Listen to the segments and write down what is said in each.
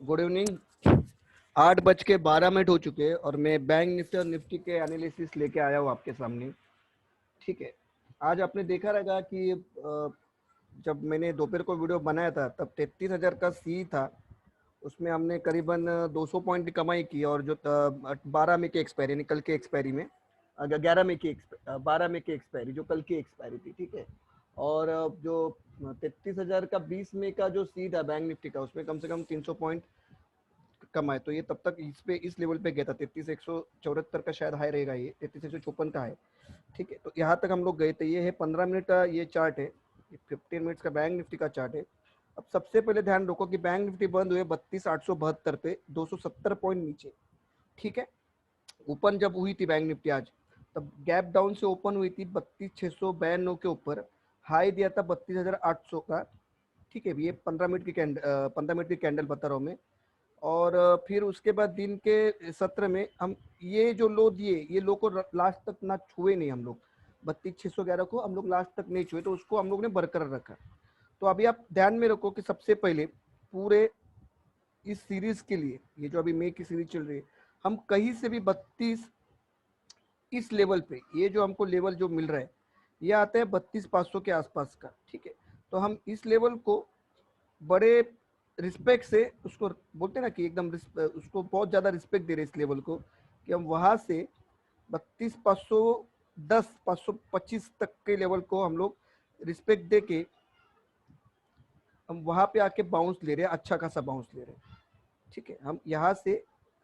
Good evening. 8:12 हो चुके हैं और मैं बैंक निफ्टी और निफ्टी के एनालिसिस लेके आया हूँ आपके सामने। ठीक है, आज आपने देखा रहेगा कि जब मैंने दोपहर को वीडियो बनाया था तब 33,000 का सी था। उसमें हमने करीबन 200 पॉइंट की कमाई की और जो 12 मई के एक्सपायरी यानी कल के एक्सपायरी में 11 मई की 12 मई की एक्सपायरी जो कल की एक्सपायरी थी। ठीक है, और जो 33,000 का 20 मई का जो सी था बैंक निफ्टी का उसमें कम से कम 300 पॉइंट कम है। तो ये तब तक इस लेवल पे गया था 33,174 का शायद हाई रहेगा, ये 33,154 का है। ठीक है, तो यहाँ तक हम लोग गए थे। ये है 15 मिनट का ये चार्ट है, ये 15 मिनट्स का बैंक निफ्टी का चार्ट है। अब सबसे पहले ध्यान रखो कि बैंक निफ्टी बंद हुए 32,872 पे, 270 पॉइंट नीचे। ठीक है, ओपन जब हुई थी बैंक निफ्टी आज तब गैप डाउन से ओपन हुई थी 32,692 के ऊपर, हाई दिया था 32,800 का। ठीक है, ये 15 मिनट की कैंडल 15 मिनट की कैंडल बता रहा हूँ मैं। और फिर उसके बाद दिन के सत्र में हम ये जो लो दिए, ये लो को लास्ट तक ना छुए नहीं हम लोग। 32,611 को हम लोग लास्ट तक नहीं छुए, तो उसको हम लोग ने बरकरार रखा। तो अभी आप ध्यान में रखो कि सबसे पहले पूरे इस सीरीज के लिए, ये जो अभी मई की सीरीज चल रही है, हम कहीं से भी 32 इस लेवल पे, ये जो हमको लेवल जो मिल रहा है ये आता है 32,500 के आसपास का। ठीक है, तो हम इस लेवल को बड़े रिस्पेक्ट से उसको बोलते हैं ना कि एकदम उसको बहुत ज़्यादा रिस्पेक्ट दे रहे हैं इस लेवल को, कि हम वहाँ से 32,510 525 तक के लेवल को हम लोग रिस्पेक्ट दे के हम वहाँ पे आके बाउंस ले रहे हैं, अच्छा खासा बाउंस ले रहे हैं। ठीक है, हम यहाँ से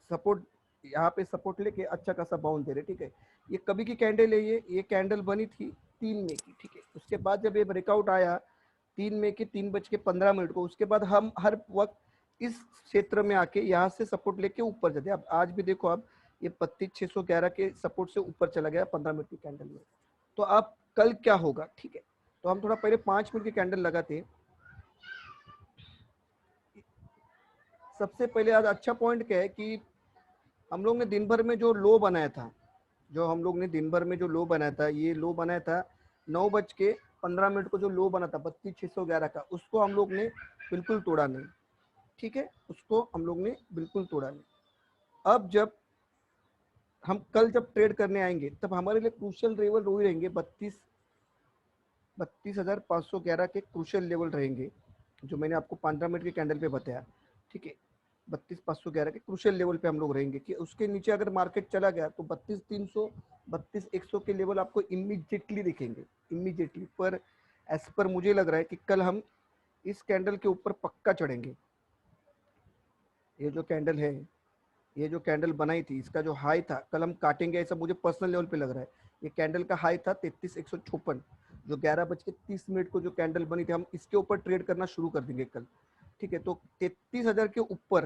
सपोर्ट, यहाँ पे सपोर्ट लेके अच्छा खासा बाउंस दे रहे हैं। ठीक है, ये कभी की कैंडल है, ये कैंडल बनी थी 3 मई की। ठीक है, उसके बाद जब ये ब्रेकआउट आया 3 मई के 3:15 को, उसके बाद हम हर वक्त इस क्षेत्र में आके यहाँ से सपोर्ट लेके ऊपर जाते। अब आज भी देखो, अब ये 32,611 के सपोर्ट से ऊपर चला गया 15 मिनट की कैंडल में। तो अब कल क्या होगा? ठीक है, तो हम थोड़ा पहले 5 मिनट की कैंडल लगाते हैं। सबसे पहले आज अच्छा पॉइंट क्या है कि हम लोग ने दिन भर में जो लो बनाया था, जो हम लोग ने दिन भर में जो लो बनाया था, ये लो बनाया था 9:15 को जो लो बना था 32,611 का, उसको हम लोग ने बिल्कुल तोड़ा नहीं। ठीक है, उसको हम लोग ने बिल्कुल तोड़ा नहीं। अब जब हम कल जब ट्रेड करने आएंगे तब हमारे लिए क्रूशियल लेवल वही रहेंगे 32,511 के क्रूशियल लेवल रहेंगे, जो मैंने आपको 15 मिनट के कैंडल पे बताया। ठीक है, 32,511 के क्रूशियल लेवल पे हम लोग रहेंगे कि उसके नीचे अगर मार्केट चला गया तो 32,300 32,100 के लेवल आपको इमीडिएटली दिखेंगे, इमीडिएटली। पर एज पर मुझे लग रहा है कि कल हम इस कैंडल के ऊपर पक्का चढ़ेंगे। ये जो कैंडल है, ये जो कैंडल बनाई थी, इसका जो हाई था कल हम काटेंगे, ऐसा मुझे पर्सनल लेवल पे लग रहा है। ये कैंडल का हाई था 33,156, जो 11:30 को जो कैंडल बनी थी, हम इसके ऊपर ट्रेड करना शुरू कर देंगे कल। ठीक है, तो 33,000 के ऊपर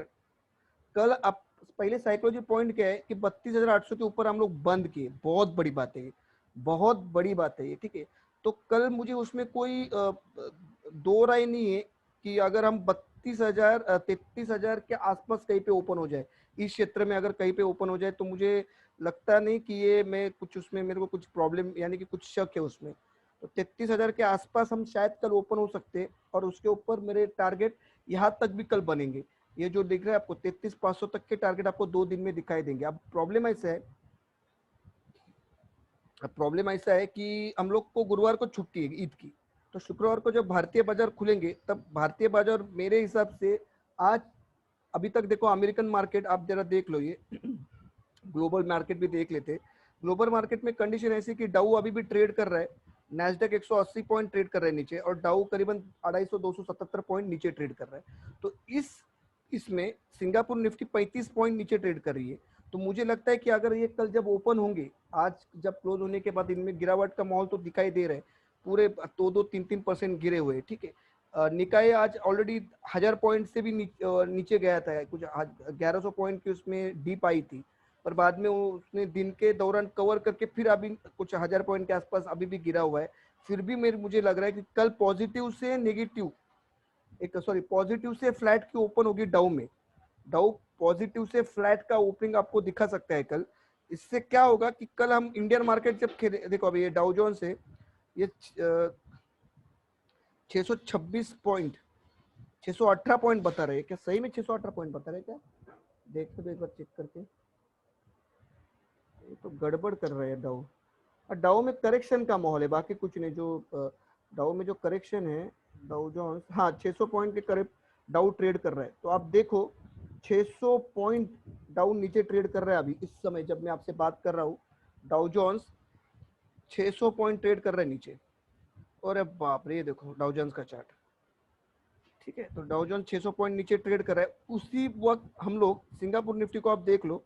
कल आप, पहले साइकोलॉजी पॉइंट क्या है कि 32,800 के ऊपर हम लोग बंद किए, बहुत बड़ी बात है ये, बहुत बड़ी बात है ये। ठीक है, तो कल मुझे उसमें कोई दो राय नहीं है कि अगर हम 33,000 के आसपास कहीं पे ओपन हो जाए, इस क्षेत्र में अगर कहीं पे ओपन हो जाए, तो मुझे लगता नहीं कि ये मैं कुछ उसमें मेरे को कुछ प्रॉब्लम यानी कि कुछ शक है उसमें। तो 33,000 के आसपास हम शायद कल ओपन हो सकते हैं, और उसके ऊपर मेरे टारगेट यहाँ तक भी कल बनेंगे। ये जो दिख रहा है आपको 33,500 तक के टारगेट आपको 2 दिन में दिखाई देंगे। अब प्रॉब्लम ऐसा है कि हम लोग को गुरुवार को छुट्टी है ईद की, तो शुक्रवार को जब भारतीय बाजार खुलेंगे तब भारतीय बाजार मेरे हिसाब से आज, अभी तक देखो अमेरिकन मार्केट आप जरा देख लो, ये ग्लोबल मार्केट भी देख लेते। ग्लोबल मार्केट में कंडीशन ऐसी कि डाउ अभी भी ट्रेड कर रहा है, नैस्डैक 180 पॉइंट ट्रेड कर रहा है नीचे, और डाउ करीबन 250-277 पॉइंट नीचे ट्रेड कर रहा है। तो इसमें सिंगापुर निफ्टी 35 पॉइंट नीचे ट्रेड कर रही है। तो मुझे लगता है कि अगर ये कल जब ओपन होंगे, आज जब क्लोज होने के बाद इनमें गिरावट का माहौल तो दिखाई दे रहा है, पूरे 2-3% गिरे हुए। ठीक है, निकाय आज ऑलरेडी 1,000 पॉइंट से भी नीचे गया था, कुछ 1,100 पॉइंट की उसमें डीप आई थी, पर बाद में वो उसने दिन के दौरान कवर करके फिर अभी कुछ 1,000 पॉइंट के आसपास अभी भी गिरा हुआ है। फिर भी मुझे लग रहा है कि कल पॉजिटिव से नेगेटिव, एक सॉरी पॉजिटिव से फ्लैट की ओपन होगी डाउ में। डाउ पॉजिटिव से फ्लैट का ओपनिंग आपको दिखा सकता है कल। इससे क्या होगा कि कल हम इंडियन मार्केट जब देखो, अभी ये डाउ जोन्स है, ये 626 पॉइंट 618 पॉइंट बता रहे हैं क्या? सही में 618 पॉइंट बता रहे हैं क्या? देखते तो एक बार चेक करके। ये तो गड़बड़ कर रहे हैं डाउ। डाउ में करेक्शन का माहौल है, बाकी कुछ नहीं। जो डाउ में जो करेक्शन है, डाउ जोन्स, हाँ 600 पॉइंट के करीब डाउ ट्रेड कर रहा है। तो आप देखो 600 पॉइंट डाउ नीचे ट्रेड कर रहा है अभी इस समय जब मैं आपसे बात कर रहा हूँ। डाउ जोन्स 600 पॉइंट ट्रेड कर रहा है नीचे। और बाप रे, ये देखो डाउ जोन्स का चार्ट। ठीक है, तो डाउ जोन्स 600 पॉइंट नीचे ट्रेड कर रहा है। उसी वक्त हम लोग सिंगापुर निफ्टी को आप देख लो।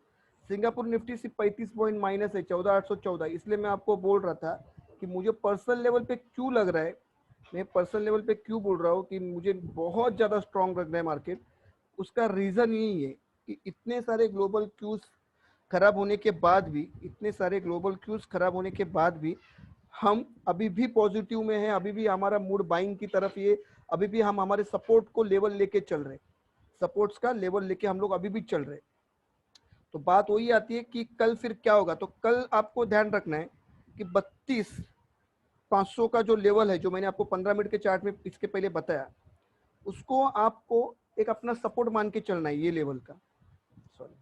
सिंगापुर निफ्टी सिर्फ 35 पॉइंट माइनस है, 14,814। इसलिए मैं आपको बोल रहा था कि मुझे पर्सनल लेवल पे क्यों लग रहा है, मैं पर्सनल लेवल पे क्यों बोल रहा हूँ कि मुझे बहुत ज़्यादा स्ट्रांग लग रहा है मार्केट। उसका रीज़न यही है कि इतने सारे ग्लोबल क्यूज खराब होने के बाद भी, इतने सारे ग्लोबल क्यूज खराब होने के बाद भी हम अभी भी पॉजिटिव में हैं। अभी भी हमारा मूड बाइंग की तरफ, ये अभी भी हम हमारे सपोर्ट को लेवल लेके चल रहे, सपोर्ट्स का लेवल लेके हम लोग अभी भी चल रहे। तो बात वही आती है कि कल फिर क्या होगा। तो कल आपको ध्यान रखना है कि 32,500 का जो लेवल है, जो मैंने आपको 15 मिनट के चार्ट में इसके पहले बताया, उसको आपको एक अपना सपोर्ट मान के चलना है। ये लेवल का, सॉरी,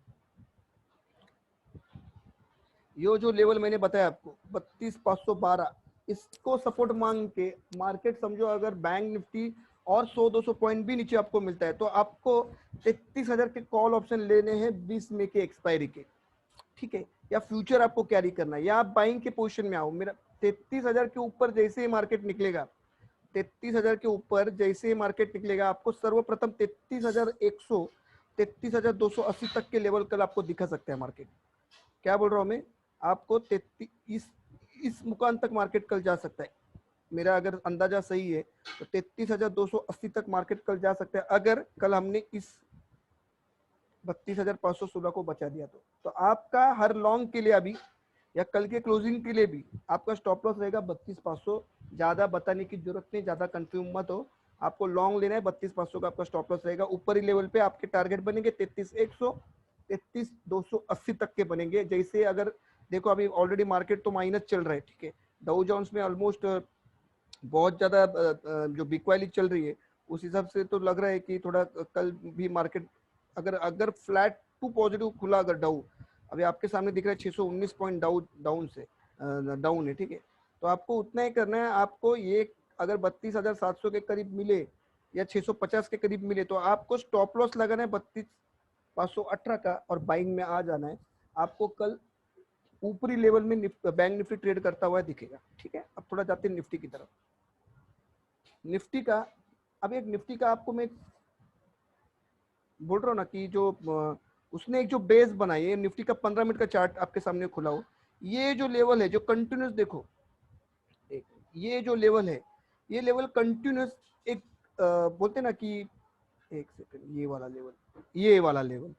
ये जो लेवल मैंने बताया आपको 32,512, इसको सपोर्ट मान के मार्केट समझो। अगर बैंक निफ्टी और 100-200 पॉइंट भी नीचे आपको मिलता है तो आपको 33,000 के कॉल ऑप्शन लेने हैं 20 मई के एक्सपायरी के। ठीक है, या फ्यूचर आपको कैरी करना है, या आप बाइंग के पोजीशन में आओ। मेरा 33,000 के ऊपर जैसे ही मार्केट निकलेगा, 33,000 के ऊपर जैसे ही मार्केट निकलेगा, आपको सर्वप्रथम 33,100, 33,280 तक के लेवल कल आपको दिखा सकता है मार्केट। क्या बोल रहा हूँ मैं आपको, 33 इस मुकाम तक मार्केट कल जा सकता है। मेरा अगर अंदाजा सही है तो 33,280 तक मार्केट कल जा सकता है, अगर कल हमने इस 32,516 को बचा दिया तो आपका हर लॉन्ग के लिए अभी या कल के क्लोजिंग के लिए भी आपका स्टॉप लॉस रहेगा 32,500। ज्यादा बताने की जरूरत नहीं, ज्यादा कंफ्यूज मत हो। आपको लॉन्ग लेना है, 32,500 का आपका स्टॉप लॉस रहेगा। ऊपरी लेवल पे आपके टारगेट बनेंगे 33,100, 33,280 तक के बनेंगे। जैसे अगर देखो अभी ऑलरेडी मार्केट तो माइनस चल रहा है। ठीक है, डाउ जोन्स में ऑलमोस्ट बहुत ज्यादा जो बिग वाली चल रही है, उस हिसाब से तो लग रहा है कि थोड़ा कल भी मार्केट अगर अगर फ्लैट टू पॉजिटिव खुला, अगर डाउ अभी आपके सामने दिख रहा है 619 पॉइंट डाउन से डाउन है। ठीक है, तो आपको उतना ही करना है। आपको ये अगर 32,700 के करीब मिले या 650 के करीब मिले तो आपको स्टॉप लॉस लगाना है 32,518 का, और बाइंग में आ जाना है। आपको कल ऊपरी लेवल में बैंक निफ्टी ट्रेड करता हुआ दिखेगा। ठीक है, अब थोड़ा जाते हैं निफ्टी की तरफ। निफ्टी का, अब एक निफ्टी का आपको मैं बोल रहा हूँ ना कि जो उसने एक जो बेस बनाई है, निफ्टी का 15 मिनट का चार्ट आपके सामने खुला हो। ये जो लेवल है जो कंटिन्यूस, देखो ये जो लेवल है, ये लेवल कंटिन्यूस एक बोलते ना कि, एक सेकंड, ये वाला लेवल।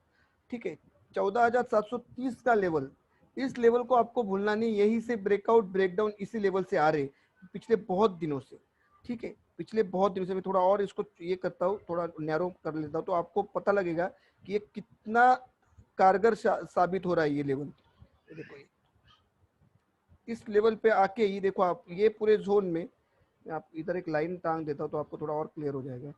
ठीक है, 14,730 का लेवल, इस लेवल को आपको भूलना नहीं। यही से ब्रेकआउट ब्रेकडाउन इसी लेवल से आ रहे पिछले बहुत दिनों से। ठीक है, पिछले बहुत दिनों से। मैं थोड़ा और इसको ये करता हूँ, थोड़ा नैरो कर लेता हूँ तो आपको पता लगेगा कि ये कितना कारगर साबित हो रहा है ये लेवल। देखो इस लेवल पे आके ही देखो आप, ये पूरे जोन में मैं आप इधर एक लाइन टांग देता हूँ तो आपको थोड़ा और क्लियर हो जाएगा।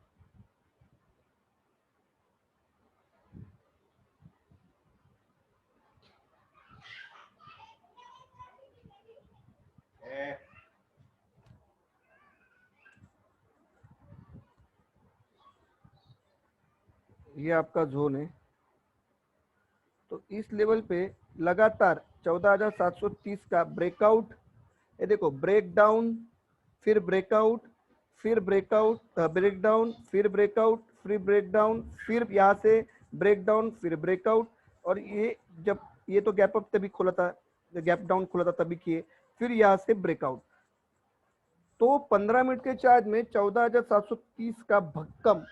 ये आपका जोन है। तो इस लेवल पे लगातार 14,730 का ब्रेकआउट, ये देखो ब्रेकडाउन, फिर ब्रेकआउट, फिर ब्रेकआउट, ब्रेकडाउन, फिर ब्रेकआउट, फिर ब्रेकडाउन, फिर यहाँ से ब्रेकडाउन, फिर ब्रेकआउट। और ये जब ये तो गैप अप तभी खोला था, गैप डाउन खोला था तभी किए, फिर यहाँ से ब्रेकआउट। तो 15 मिनट के चार्ज में 14,730 का भक्कम,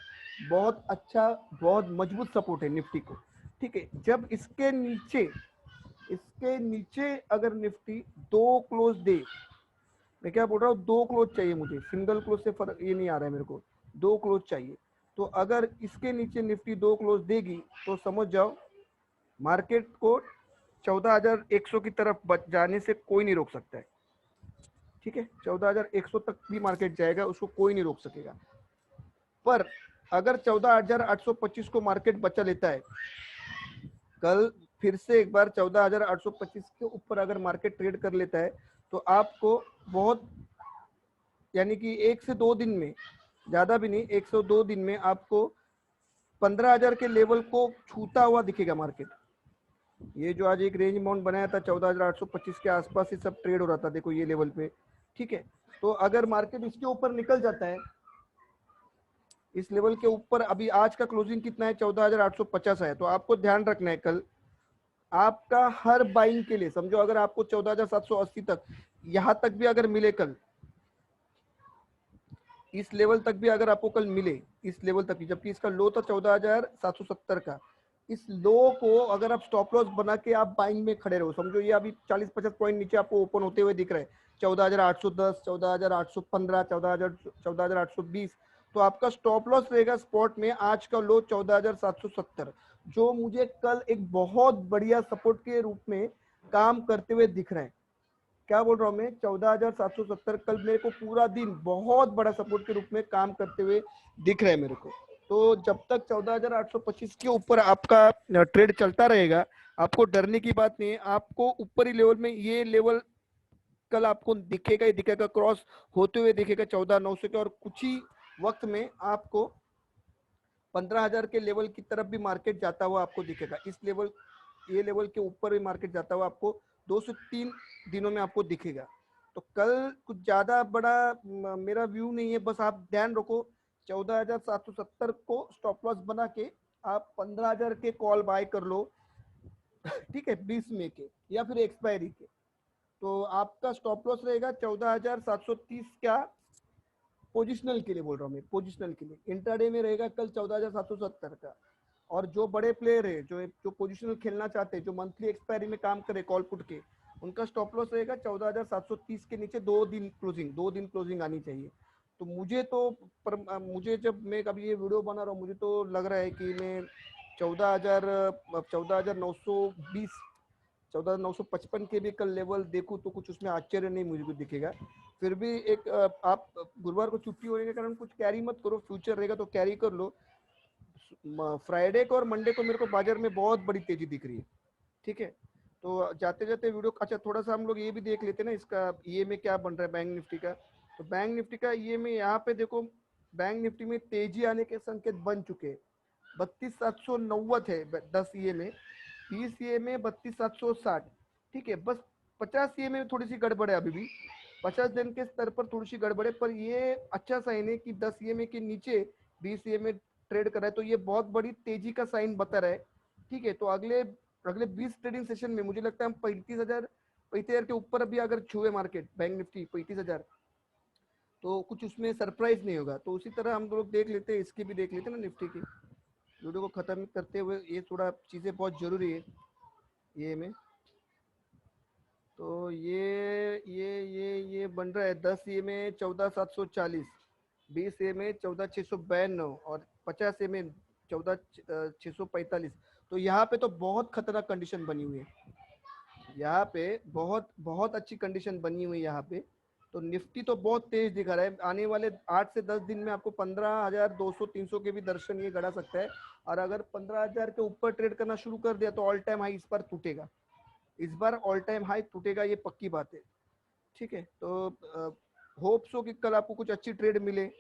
बहुत अच्छा, बहुत मजबूत सपोर्ट है निफ्टी को। ठीक है, जब इसके नीचे अगर निफ्टी दो क्लोज दे, मैं क्या बोल रहा हूँ, दो क्लोज चाहिए मुझे, सिंगल क्लोज से फर्क ये नहीं आ रहा है मेरे को, दो क्लोज चाहिए। तो अगर इसके नीचे निफ्टी दो क्लोज देगी तो समझ जाओ मार्केट को 14,100 की तरफ जाने से कोई नहीं रोक सकता है। ठीक है, 14,100 तक भी मार्केट जाएगा, उसको कोई नहीं रोक सकेगा। पर अगर 14,825 को मार्केट बचा लेता है, कल फिर से एक बार 14,825 के ऊपर अगर मार्केट ट्रेड कर लेता है, तो आपको बहुत, यानी कि 1 से 2 दिन में, ज्यादा भी नहीं, 102 दिन में आपको 15,000 के लेवल को छूता हुआ दिखेगा मार्केट। ये जो आज एक रेंज अमाउंट बनाया था 14,825 के आसपास ही सब ट्रेड हो रहा था, देखो ये लेवल पे, ठीक है। तो अगर मार्केट इसके ऊपर निकल जाता है, इस लेवल के ऊपर, अभी आज का क्लोजिंग कितना है, 14,850 है, तो आपको ध्यान रखना है कल आपका हर बाइंग के लिए, समझो अगर आपको 14,780 तक, यहां तक भी अगर मिले कल, इस लेवल तक भी अगर आपको कल मिले, इस लेवल तक भी, जबकि इसका लो था 14,770 का, इस लो को अगर आप स्टॉप लॉस बना के आप बाइंग में खड़े रहो, समझो ये अभी 40-50 पॉइंट नीचे आपको ओपन होते हुए दिख रहा है, 14,810, 14,815, 14,820, तो आपका स्टॉप लॉस रहेगा स्पॉट में आज का लो 14,770, जो मुझे कल एक बहुत बढ़िया सपोर्ट के रूप में काम करते हुए दिख रहा है। क्या बोल रहा हूँ मैं, 14,770 कल मेरे को पूरा दिन बहुत बड़ा सपोर्ट के रूप में काम करते हुए दिख रहा है मेरे को। तो जब तक 14,825 के ऊपर आपका ट्रेड चलता रहेगा, आपको डरने की बात नहीं है, आपको ऊपरी लेवल में ये लेवल कल आपको दिखेगा ही दिखेगा, क्रॉस होते हुए दिखेगा 14,900 के, और कुछ ही वक्त में आपको 15,000 के लेवल की तरफ भी मार्केट जाता हुआ आपको दिखेगा। इस लेवल, ये लेवल के ऊपर भी मार्केट जाता हुआ आपको 2 से 3 दिनों में आपको दिखेगा। तो कल कुछ ज्यादा बड़ा मेरा व्यू नहीं है, बस आप ध्यान रखो 14,770 को स्टॉप लॉस बना के आप 15,000 के कॉल बाय कर लो, ठीक है, 20 मई के या फिर एक्सपायरी के। तो आपका स्टॉप लॉस रहेगा 14,730 का, पोजिशनल के लिए बोल रहा हूँ मैं, पोजिशनल के लिए। इंट्राडे में रहेगा कल 14,770 का। और जो बड़े प्लेयर है, जो जो पोजिशनल खेलना चाहते हैं, जो मंथली एक्सपायरी में काम करे कॉल पुट के, उनका स्टॉप लॉस रहेगा 14,730 के नीचे 2 दिन क्लोजिंग, 2 दिन क्लोजिंग आनी चाहिए। तो मुझे तो मुझे जब मैं अभी ये वीडियो बना रहा हूँ, मुझे तो लग रहा है कि मैं 14,920, 14,955 के भी कल लेवल देखूं तो कुछ उसमें आश्चर्य नहीं मुझे को दिखेगा। फिर भी एक आप गुरुवार को छुट्टी होने के कारण कुछ कैरी मत करो, फ्यूचर रहेगा तो कैरी कर लो। फ्राइडे को और मंडे को मेरे को बाजार में बहुत बड़ी तेजी दिख रही है, ठीक है। तो जाते जाते वीडियो, अच्छा थोड़ा सा हम लोग ये भी देख लेते हैं ना, इसका ये में क्या बन रहा है बैंक निफ्टी का। तो बैंक निफ्टी का ये में यहाँ पे देखो, बैंक निफ्टी में तेजी आने के संकेत बन चुके हैं। 32,790 है 10 ये में, 20 ये में 32,760, ठीक है। बस 50 ये में थोड़ी सी गड़बड़ है अभी भी, 50 दिन के स्तर पर थोड़ी सी गड़बड़ है, पर ये अच्छा साइन है कि 10 ये में के नीचे 20 ये में ट्रेड कर रहा है, तो ये बहुत बड़ी तेजी का साइन बता रहा है, ठीक है। तो अगले अगले 20 ट्रेडिंग सेशन में मुझे लगता है हम 35,000 के वीपर अभी अगर छुए मार्केट बैंक निफ्टी 35,000, तो कुछ उसमें सरप्राइज नहीं होगा। तो उसी तरह हम लोग देख लेते हैं, इसकी भी देख लेते हैं ना निफ्टी की। वीडियो को खत्म करते हुए ये थोड़ा चीज़ें बहुत जरूरी है ये में। तो ये बन रहा है 10 ये में 14,740, 20 ए में 14,692, और 50 ए में 14,645। तो यहाँ पे तो बहुत खतरनाक कंडीशन बनी हुई है, यहाँ पे बहुत बहुत अच्छी कंडीशन बनी हुई है यहाँ पे। तो निफ्टी तो बहुत तेज दिखा रहा है, आने वाले 8 से 10 दिन में आपको 15,200-300 के भी दर्शन ये गड़ा सकता है। और अगर 15,000 के ऊपर ट्रेड करना शुरू कर दिया तो ऑल टाइम हाई इस बार टूटेगा, इस बार ऑल टाइम हाई टूटेगा, ये पक्की बात है, ठीक है। तो होप सो कि कल आपको कुछ अच्छी ट्रेड मिले।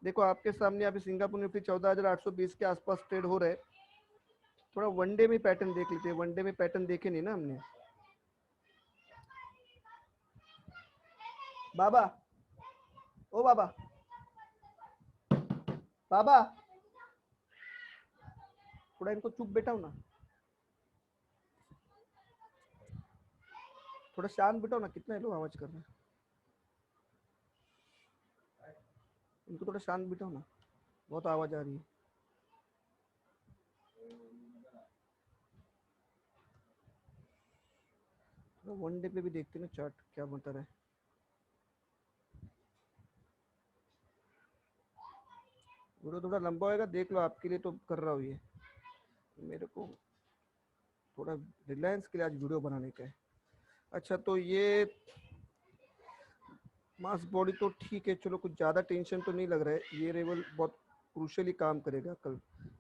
देखो आपके सामने अभी सिंगापुर निफ्टी 14,820 के आसपास ट्रेड हो रहा है। थोड़ा वनडे में पैटर्न देख लेते हैं, वनडे में पैटर्न देखे नहीं ना हमने। बाबा, ओ बाबा, बाबा, थोड़ा इनको चुप बैठाओ ना, थोड़ा शांत बैठाओ ना, कितना ये लोग आवाज कर रहे हैं, इनको थोड़ा शांत बैठाओ ना, बहुत आवाज आ रही है। थोड़ा वनडे पे भी देखते हैं ना चार्ट क्या बता रहा है। वीडियो थोड़ा लंबा होएगा, देख लो, आपके लिए तो कर रहा हूँ ये, मेरे को थोड़ा रिलायंस के लिए आज वीडियो बनाने का है। अच्छा तो ये मास बॉडी तो ठीक है, चलो कुछ ज़्यादा टेंशन तो नहीं लग रहा है, ये लेवल बहुत क्रूशली काम करेगा कल।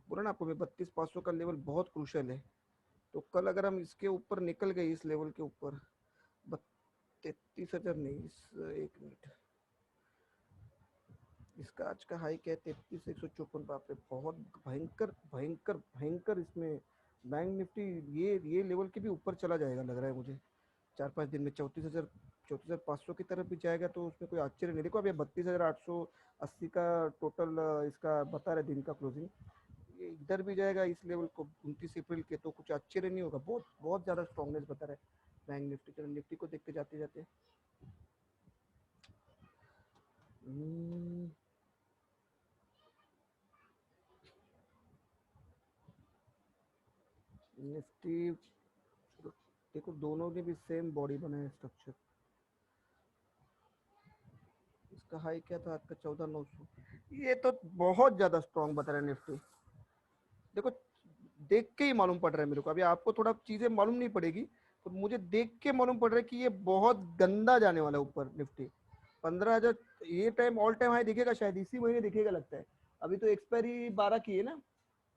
बोला ना आपको मैं 32,500 का लेवल बहुत क्रूशल है। तो कल अगर हम इसके ऊपर निकल गए, इस लेवल के ऊपर 33,000 नहीं, एक मिनट, इसका आज का हाई क्या है, 33,154। बाप रे, बहुत भयंकर भयंकर भयंकर इसमें बैंक निफ्टी ये लेवल के भी ऊपर चला जाएगा लग रहा है मुझे। 4-5 दिन में 34,500 की तरफ भी जाएगा तो उसमें कोई आश्चर्य नहीं। देखो अभी 32,880 का टोटल इसका बता रहे दिन का क्लोजिंग। ये इधर भी जाएगा इस लेवल को 29 अप्रैल के, तो कुछ आश्चर्य नहीं होगा। बहुत बहुत ज़्यादा स्ट्रॉन्गनेस बता रहा है बैंक निफ्टी। चलो निफ्टी को देखते जाते जाते। निफ्टी देखो, दोनों ने भी सेम बॉडी बनाया स्ट्रक्चर। इसका हाई क्या था आज का, 14,900। ये तो बहुत ज्यादा स्ट्रॉन्ग बता रहा है निफ्टी। देखो देख के ही मालूम पड़ रहा है मेरे को, अभी आपको थोड़ा चीजें मालूम नहीं पड़ेगी, तो मुझे देख के मालूम पड़ रहा है कि ये बहुत गंदा जाने वाला है ऊपर निफ्टी। 15,000 ये टाइम ऑल टाइम हाई दिखेगा शायद इसी महीने दिखेगा लगता है। अभी तो एक्सपायरी 12 की है ना,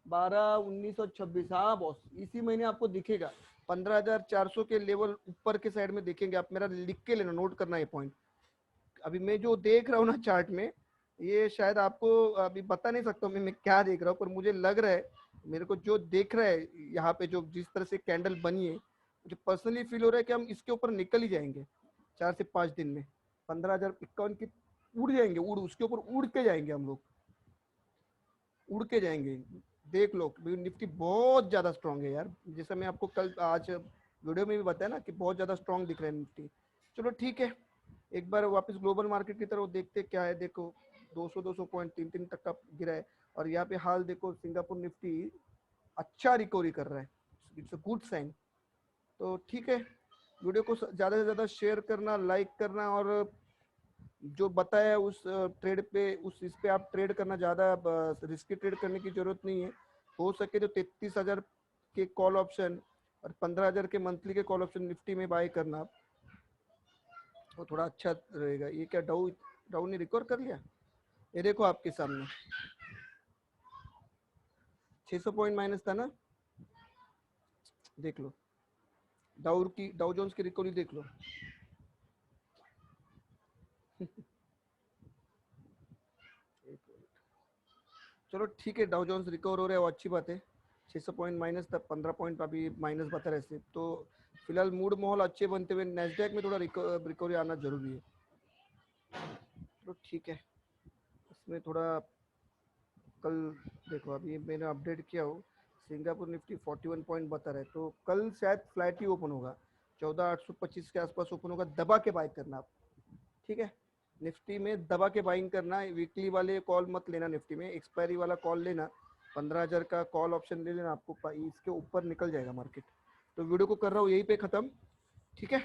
12/19/26। हाँ बॉस, इसी महीने आपको दिखेगा 15,400 के लेवल ऊपर के साइड में देखेंगे आप। मेरा लिख के लेना, नोट करना ये पॉइंट। अभी मैं जो देख रहा हूँ ना चार्ट में, ये शायद आपको अभी बता नहीं सकता मैं क्या देख रहा हूँ, पर मुझे लग रहा है, मेरे को जो देख रहा है यहाँ पे, जो जिस तरह से कैंडल बनी है, मुझे पर्सनली फील हो रहा है कि हम इसके ऊपर निकल ही जाएंगे 4 से 5 दिन में। 15,051 की उड़ जाएंगे, उड़ उसके ऊपर उड़ के जाएंगे हम लोग, उड़ के जाएंगे। देख लो निफ्टी बहुत ज्यादा स्ट्रांग है यार, जैसा मैं आपको कल आज वीडियो में भी बताया ना कि बहुत ज्यादा स्ट्रांग दिख रहा है निफ्टी। चलो ठीक है, एक बार वापस ग्लोबल मार्केट की तरफ देखते क्या है। देखो 200 पॉइंट 3 तक का गिरा है, और यहाँ पे हाल देखो सिंगापुर निफ्टी अच्छा रिकवरी कर रहा है, इट्स अ गुड साइन। तो ठीक है, वीडियो को ज़्यादा से ज़्यादा शेयर करना, लाइक करना, और जो बताया उस ट्रेड पे, उस इस पे आप ट्रेड करना। ज़्यादा रिस्की ट्रेड करने की जरूरत नहीं है। हो सके तो 33,000 के कॉल ऑप्शन और 15,000 के मंथली के कॉल ऑप्शन निफ्टी में बाय करना, वो थोड़ा अच्छा रहेगा। ये क्या डाउ डाउ ने रिकवर कर लिया, ये देखो आपके सामने 600 पॉइंट माइनस था ना, देख लो। डाउ जोन्स की रिकवरी देख लो। चलो ठीक है, डाउ जोन्स रिकवर हो रहा है, वो अच्छी बात है। 600 पॉइंट माइनस था, 15 पॉइंट अभी माइनस बता रहे थे, तो फिलहाल मूड माहौल अच्छे बनते हुए नेस्डैक में थोड़ा रिकवरी आना जरूरी है। चलो ठीक है, इसमें थोड़ा कल देखो, अभी मैंने अपडेट किया हो, सिंगापुर निफ्टी 41 पॉइंट बता रहा है, तो कल शायद फ्लैट ही ओपन होगा, 14,825 के आसपास ओपन होगा। दबा के बाय करना आप, ठीक है। निफ्टी में दबा के बाइंग करना, वीकली वाले कॉल मत लेना, निफ्टी में एक्सपायरी वाला कॉल लेना। 15,000 का कॉल ऑप्शन ले लेना, आपको इसके ऊपर निकल जाएगा मार्केट। तो वीडियो को कर रहा हूँ यहीं पे ख़त्म, ठीक है।